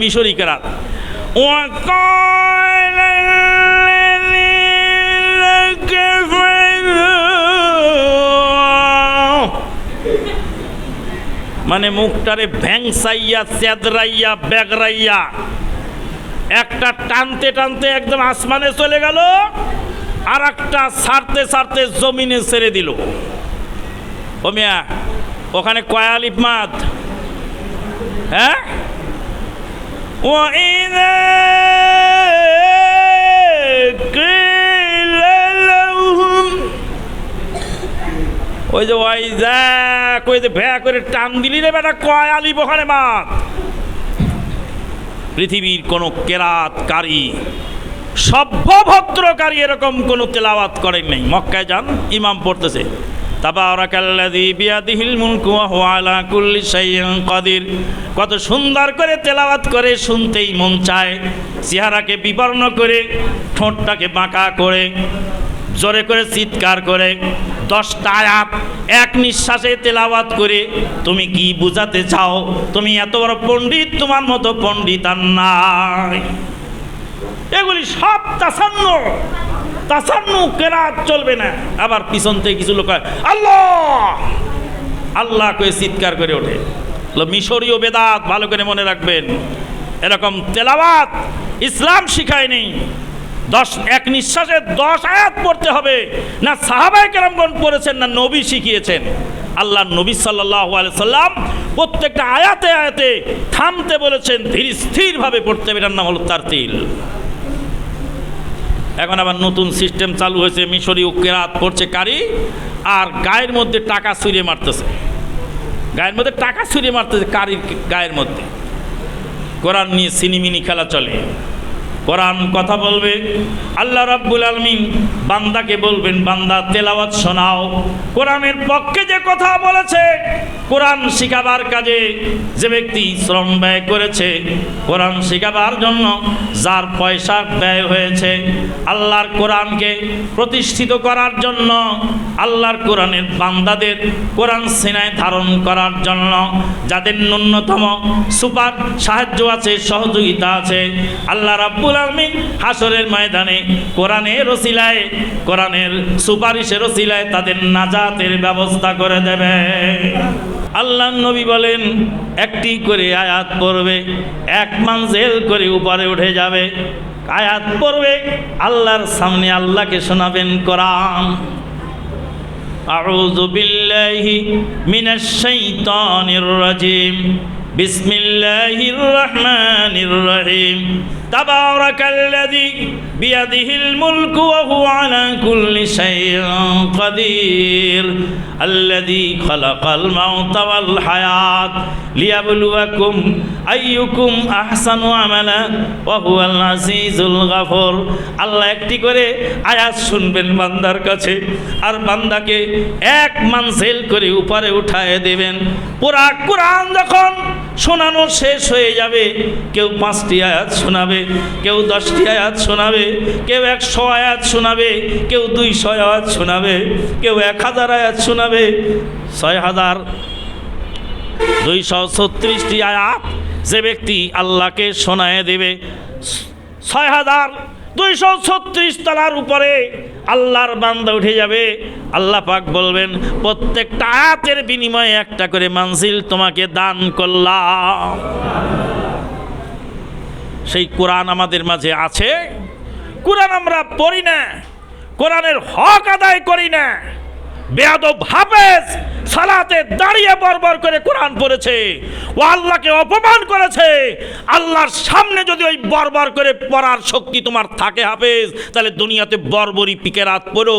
মিশরি কেরাত। মানে মুখটারে ভ্যাংসাইয়া চেদরাইয়া ব্যাগরাইয়া একটা টানতে টানতে একদম আসমানে চলে গেল, আর একটা ছাড়তে ছাড়তে জমিনে ছেড়ে দিল। ও মিয়া, ওখানে কয় আলিফ মাদ? হ্যাঁ, ওই যে ওই দেখ, ওই যে ভ্যা করে টান দিলি রে বেটা, কয় আলিফ ওখানে মাদ? পৃথিবীর কোনো কেরাতকারী, সভ্যভদ্রকারী এরকম কোনো তেলাওয়াত করেন নাই। মক্কায় যান, ইমাম পড়তেছে তাবারাকাল্লাযী বিয়াদিহিল মুলকু ওয়া হুয়া আলা কুল্লি শাইইন কাদির। কত সুন্দর করে তেলাওয়াত করে, শুনতেই মন চায়। চেহারাকে বিবর্ণ করে, ঠোঁটটাকে বাঁকা করে, জোরে করে চিৎকার করে 10টা আয়াত এক নিঃশ্বাসে তেলাওয়াত করে তুমি কি বুঝাতে চাও? তুমি এত বড় পণ্ডিত, তোমার মতো পণ্ডিত আর নাই। এগুলি সব তাসান্নু কেরাত চলবে না। আবার পিছন থেকে কিছু লোক আল্লাহ আল্লাহ করে চিৎকার করে ওঠে। মিশরীয় বেদাত ভালো করে মনে রাখবেন, এরকম তেলাওয়াত ইসলাম শিখায় নেই। এক নিঃশ্বাসে 10 আয়াত পড়তে হবে, না সাহাবায়ে কেরামগণ পড়েছেন, না নবী শিখিয়েছেন। আল্লাহ নবী সাল্লাল্লাহু আলাইহি সাল্লাম প্রত্যেকটা আয়াতে আয়াতে থামতে বলেছেন, ধীর স্থিরভাবে পড়তে হবে। এটার নাম হলো তারতিল। এখন আবার নতুন সিস্টেম চালু হয়েছে, মিশরীয় কেরাত পড়ছে কারি, আর গায়ের মধ্যে টাকা ছুঁড়ে মারতেছে, গায়ের মধ্যে টাকা ছুঁড়ে মারতেছে কারির গায়ের মধ্যে। কোরআন নিয়ে সিনিমিনি খেলা চলে। কোরআন কথা বলবে, আল্লাহ রাব্বুল আলামিন বান্দাকে বলবেন, বান্দা তেলাওয়াত শোনাও। কোরআনের পক্ষে যে কথা বলেছে, কোরআন শিখাবার কাজে যে ব্যক্তি শ্রম ব্যয় করেছে, কোরআন শিখাবার জন্য যার পয়সা ব্যয় হয়েছে, আল্লাহর কোরআনকে প্রতিষ্ঠিত করার জন্য, আল্লাহর কোরআনের বান্দাদের কোরআন সিনায় ধারণ করার জন্য যাদের ন্যূনতম সুপার সাহায্য আছে, সহযোগিতা আছে, আল্লাহ রাব্বুল আলামিন হাসরের ময়দানে কোরআনের ওসিলায়, কোরআনের সুপারিশের ওসিলায় তাদের নাজাতের ব্যবস্থা করে দেবে। আল্লাহর নবী বলেন, একটি করে আয়াত পড়বে, 1 মানজিল করে উপরে উঠে যাবে। আয়াত পড়বে, আল্লাহর সামনে আল্লাহকে শোনাবেন কোরআন। আউযু বিল্লাহি মিনাশ শাইতানির রাজিম। বিসমিল্লাহির রহমানির রহিম। তাবারাকাল্লাযী বিয়াদিহিল মুলকু ওয়া হুয়া আলা কুল্লি শাইইন কাদির। আল্লাযী খালাকাল মাউতা ওয়াল হায়াত লিয়াবলুয়াকুম আইয়ুকুম আহসানু আমালা ওয়া হুয়াল আজিজুল গফুর। আল্লাহ একটি করে আয়াত শুনবেন বান্দার কাছে, আর বান্দাকে 1 মানজিল করে উপরে উঠায় দেবেন। পুরা কোরআন যখন শোনানো শেষ হয়ে যাবে, কেউ 5টি আয়াত শোনাবে, কেউ 10টি আয়াত শোনাবে, কেউ 100 আয়াত শোনাবে, কেউ 200 আয়াত শোনাবে, কেউ 1000 আয়াত শোনাবে। 6236টি আয়াত যে ব্যক্তি আল্লাহকে শোনায় দেবে, 6236 তলার উপরে আল্লাহর বান্দা উঠে যাবে। আল্লাহ পাক বলবেন, প্রত্যেকটা আয়াতের বিনিময়ে একটা করে মানজিল তোমাকে দান করলাম। সেই কোরআন আমাদের মাঝে আছে, কোরআন আমরা পড়ি না, কোরআনের হক আদায় করি না। বেয়াদব হাফেজ সালাতে দাঁড়িয়ে বরবর করে কোরআন পড়েছে, ও আল্লাহকে অপমান করেছে। আল্লাহর সামনে যদি ওই বরবর করে পড়ার শক্তি তোমার থাকে হাফেজ, তাহলে দুনিয়াতে বর্বরী পিকেরাত পড়ো।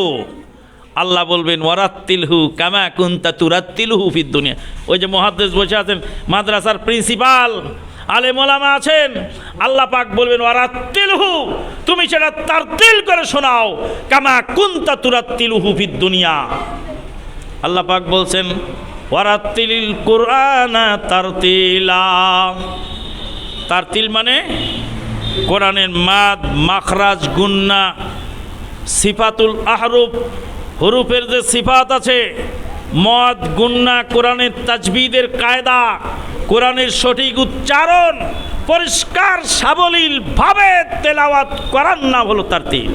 আল্লাহ বলবেন, ওয়ারাত্তিলহু কামা কুনতা তুরাত্তিলহু ফিদ দুনিয়া। ওই যে মুহাদ্দিস বসে আছেন, মাদ্রাসার প্রিন্সিপাল, আলেম ওলামা আছেন, আল্লাহ পাক বলবেন, ওয়ারাত্তিলহু, তুমি সেটা তারতিল করে শোনাও, কামা কুনতা তুরাত্তিলহু ফিদ দুনিয়া। আল্লাহ পাক বলছেন, ওয়ারাত্তিলিল কুরআনা তারতিলা। তারতিল মানে কোরআনের মাদ, মাখরাজ, গুন্না, সিফাতুল আহরুফ, হরুফের যে সিফাত আছে, মদ, গুন্না, কোরআনের তাজবিদের কায়দা, কোরআনের সঠিক উচ্চারণ, পরিষ্কার সাবলীলভাবে তেলাওয়াত করার নাম হলো তারতিল।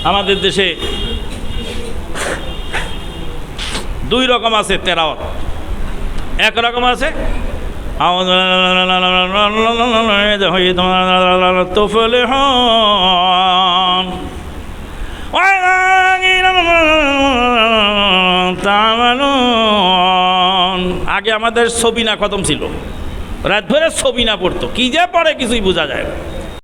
আমাদের দেশে দুই রকম আছে তেলাওয়াত। এক রকম আছে আগে আমাদের সবিনা খতম ছিল, রাত ধরে সবিনা পড়তো, কি যে পড়ে কিছুই বোঝা যায় না।